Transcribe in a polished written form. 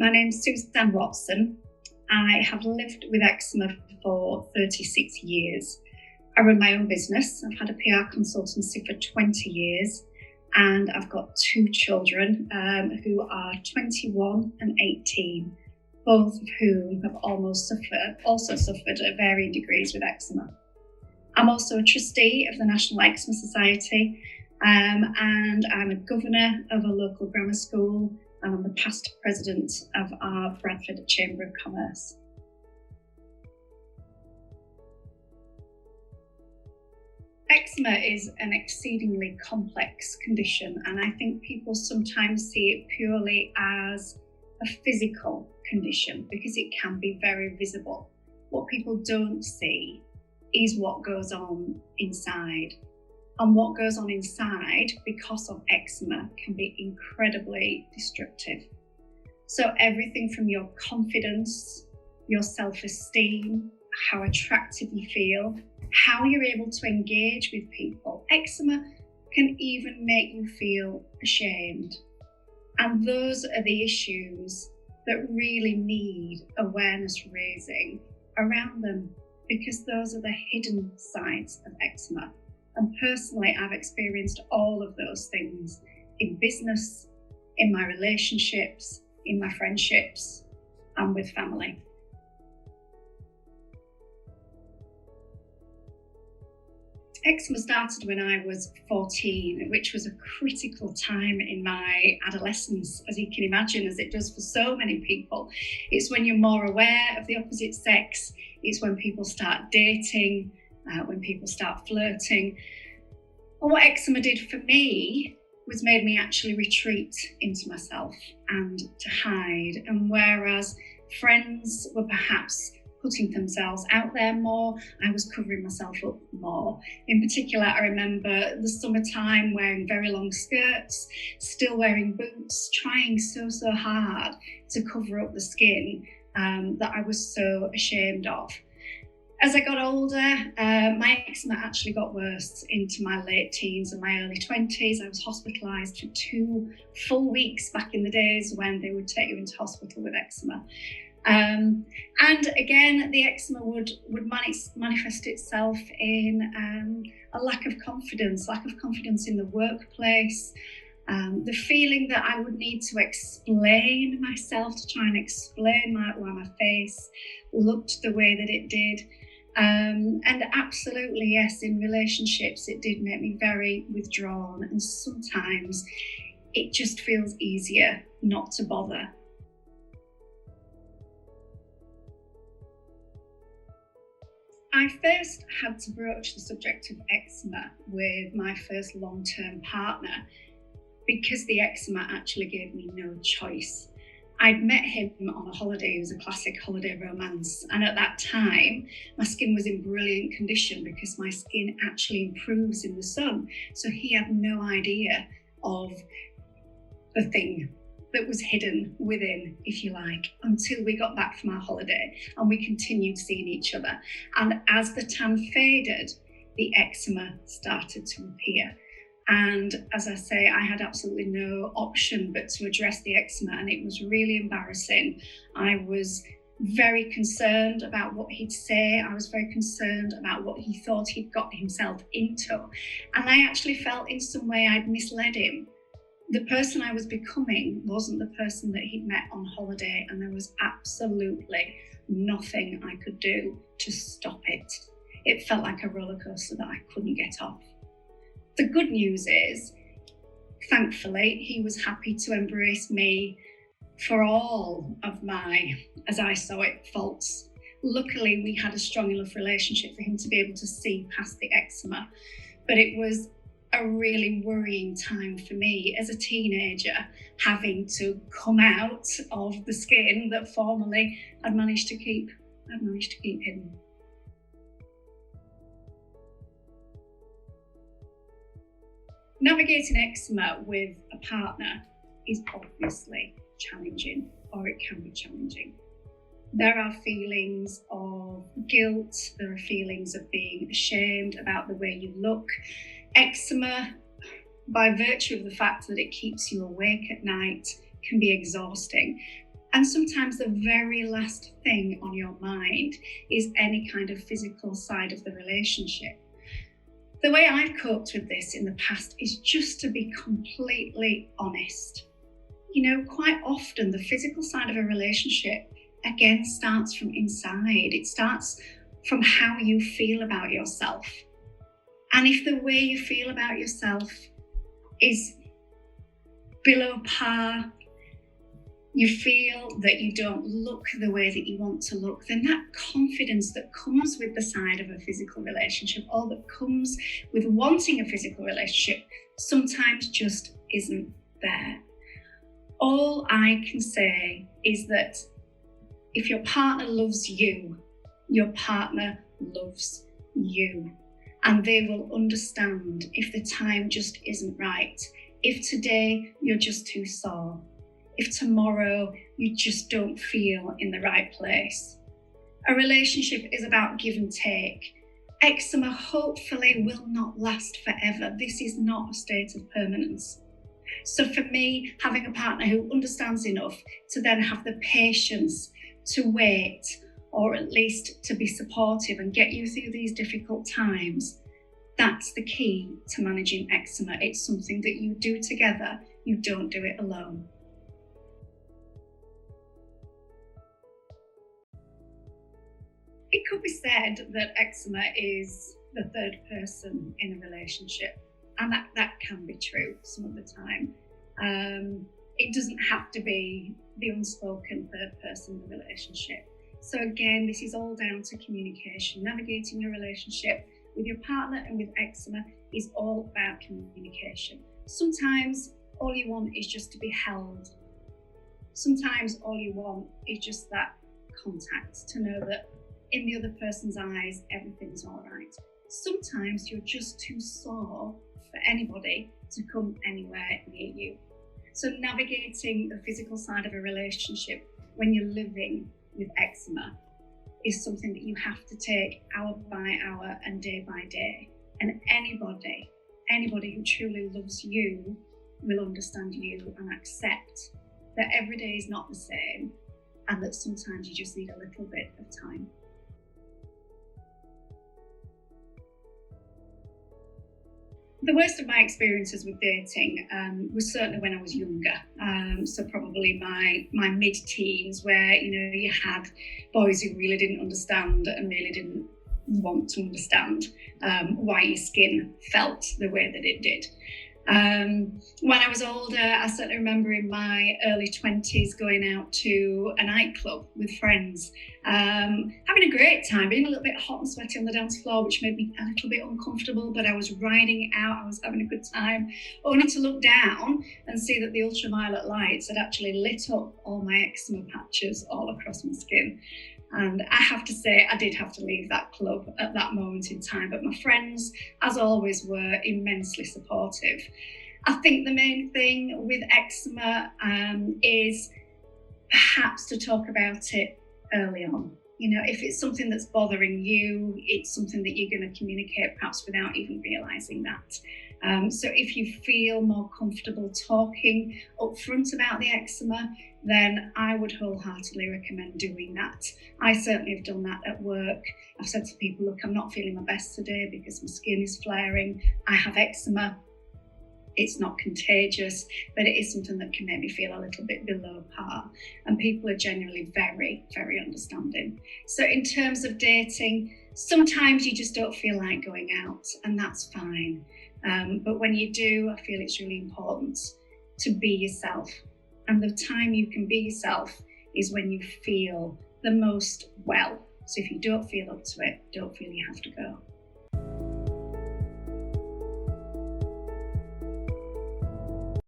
My name's Suzanne Watson. I have lived with eczema for 36 years. I run my own business. I've had a PR consultancy for 20 years, and I've got two children who are 21 and 18, both of whom have also suffered at varying degrees with eczema. I'm also a trustee of the National Eczema Society, and I'm a governor of a local grammar school, and I'm the past president of our Bradford Chamber of Commerce. Eczema is an exceedingly complex condition, and I think people sometimes see it purely as a physical condition because it can be very visible. What people don't see is what goes on inside. And what goes on inside because of eczema can be incredibly destructive. So everything from your confidence, your self-esteem, how attractive you feel, how you're able to engage with people. Eczema can even make you feel ashamed. And those are the issues that really need awareness raising around them, because those are the hidden sides of eczema. And personally, I've experienced all of those things in business, in my relationships, in my friendships, and with family. Eczema started when I was 14, which was a critical time in my adolescence, as you can imagine, as it does for so many people. It's when you're more aware of the opposite sex. It's when people start dating, when people start flirting. And what eczema did for me was made me actually retreat into myself and to hide. And whereas friends were perhaps putting themselves out there more, I was covering myself up more. In particular, I remember the summertime wearing very long skirts, still wearing boots, trying so hard to cover up the skin that I was so ashamed of. As I got older, my eczema actually got worse into my late teens and my early 20s. I was hospitalised for 2 full weeks back in the days when they would take you into hospital with eczema. And again, the eczema would manifest itself in a lack of confidence in the workplace, the feeling that I would need to explain myself, to try and explain why my face looked the way that it did. And absolutely, yes, in relationships, it did make me very withdrawn, and sometimes it just feels easier not to bother. I first had to broach the subject of eczema with my first long-term partner because the eczema actually gave me no choice. I'd met him on a holiday. It was a classic holiday romance. And at that time, my skin was in brilliant condition because my skin actually improves in the sun. So he had no idea of the thing that was hidden within, if you like, until we got back from our holiday and we continued seeing each other. And as the tan faded, the eczema started to appear. And as I say, I had absolutely no option but to address the eczema, and it was really embarrassing. I was very concerned about what he'd say. I was very concerned about what he thought he'd got himself into. And I actually felt in some way I'd misled him. The person I was becoming wasn't the person that he'd met on holiday, and there was absolutely nothing I could do to stop it. It felt like a roller coaster that I couldn't get off. The good news is, thankfully, he was happy to embrace me for all of my, as I saw it, faults. Luckily, we had a strong enough relationship for him to be able to see past the eczema, but it was a really worrying time for me as a teenager, having to come out of the skin that formerly I'd managed to keep hidden. Navigating eczema with a partner is obviously challenging, or it can be challenging. There are feelings of guilt, there are feelings of being ashamed about the way you look. Eczema, by virtue of the fact that it keeps you awake at night, can be exhausting. And sometimes the very last thing on your mind is any kind of physical side of the relationship. The way I've coped with this in the past is just to be completely honest. Quite often the physical side of a relationship, again, starts from inside. It starts from how you feel about yourself. And if the way you feel about yourself is below par, you feel that you don't look the way that you want to look, then that confidence that comes with the side of a physical relationship, or that comes with wanting a physical relationship, sometimes just isn't there. All I can say is that if your partner loves you, your partner loves you. And they will understand if the time just isn't right. If today you're just too sore. If tomorrow you just don't feel in the right place. A relationship is about give and take. Eczema hopefully will not last forever. This is not a state of permanence. So for me, having a partner who understands enough to then have the patience to wait, or at least to be supportive and get you through these difficult times, that's the key to managing eczema. It's something that you do together. You don't do it alone. It could be said that eczema is the third person in a relationship, and that can be true some of the time. It doesn't have to be the unspoken third person in the relationship. So again, this is all down to communication. Navigating your relationship with your partner and with eczema is all about communication. Sometimes all you want is just to be held. Sometimes all you want is just that contact, to know that in the other person's eyes, everything's all right. Sometimes you're just too sore for anybody to come anywhere near you. So navigating the physical side of a relationship when you're living with eczema is something that you have to take hour by hour and day by day. And anybody who truly loves you will understand you and accept that every day is not the same, and that sometimes you just need a little bit of time. The worst of my experiences with dating was certainly when I was younger. So probably my mid-teens, where you had boys who really didn't understand and really didn't want to understand why your skin felt the way that it did. When I was older, I certainly remember in my early 20s going out to a nightclub with friends, having a great time, being a little bit hot and sweaty on the dance floor, which made me a little bit uncomfortable, but I was riding it out, I was having a good time, only to look down and see that the ultraviolet lights had actually lit up all my eczema patches all across my skin. And I have to say, I did have to leave that club at that moment in time, but my friends, as always, were immensely supportive. I think the main thing with eczema is perhaps to talk about it early on. If it's something that's bothering you, it's something that you're going to communicate perhaps without even realising that. So if you feel more comfortable talking up front about the eczema, then I would wholeheartedly recommend doing that. I certainly have done that at work. I've said to people, look, I'm not feeling my best today because my skin is flaring. I have eczema. It's not contagious, but it is something that can make me feel a little bit below par. And people are generally very, very understanding. So in terms of dating, sometimes you just don't feel like going out, and that's fine. But when you do, I feel it's really important to be yourself. And the time you can be yourself is when you feel the most well. So if you don't feel up to it, don't feel you have to go.